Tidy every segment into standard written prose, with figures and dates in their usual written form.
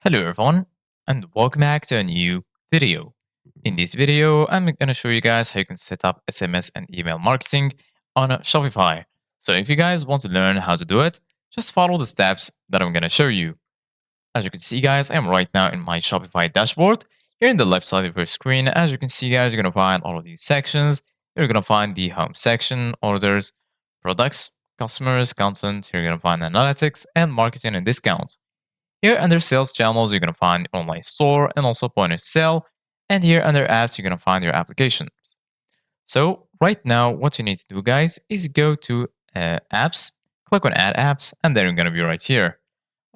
Hello everyone and welcome back to a new video. In this video, I'm going to show you guys how you can set up SMS and email marketing on Shopify. So if you guys want to learn how to do it, just follow the steps that I'm going to show you. As you can see guys, I am right now in my Shopify dashboard. Here in the left side of your screen, as you can see guys, you're going to find all of these sections. You're going to find the home section, orders, products, customers, content. You're going to find analytics and marketing and discounts. Here under sales channels, you're going to find online store and also point of sale. And here under apps, you're going to find your applications. So right now, what you need to do, guys, is go to apps, click on add apps, and then you're going to be right here.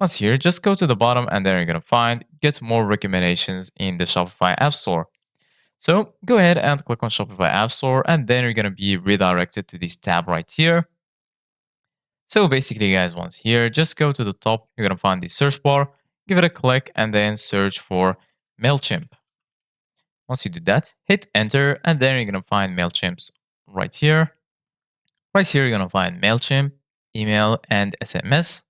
Once here, just go to the bottom and then you're going to find get more recommendations in the Shopify App Store. So go ahead and click on Shopify App Store, and then you're going to be redirected to this tab right here. So basically, guys, once here, just go to the top. You're going to find the search bar, give it a click, and then search for MailChimp. Once you do that, hit enter, and then you're going to find MailChimps right here. Right here, you're going to find MailChimp, email, and SMS.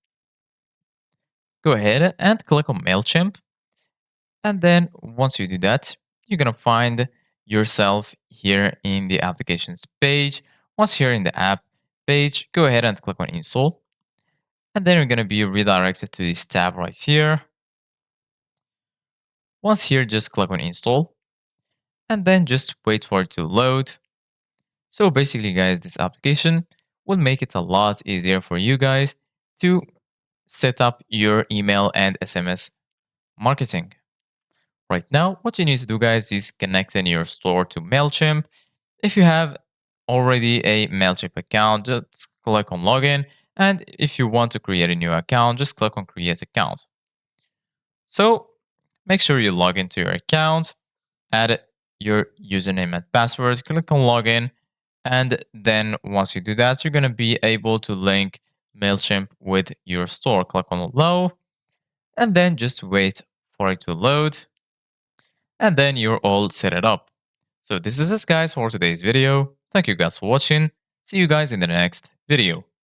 Go ahead and click on MailChimp. And then once you do that, you're going to find yourself here in the applications page. Once here in the app page, go ahead and click on install. And then you're going to be redirected to this tab right here. Once here, just click on install and then just wait for it to load. So basically, guys, this application will make it a lot easier for you guys to set up your email and SMS marketing. Right now, what you need to do, guys, is connect in your store to MailChimp. If you have already a MailChimp account, just click on login. And if you want to create a new account, just click on create account. So make sure you log into your account, add your username and password, click on login. And then once you do that, you're going to be able to link MailChimp with your store. Click on allow and then just wait for it to load. And then you're all set it up. So this is it guys for today's video. Thank you guys for watching. See you guys in the next video.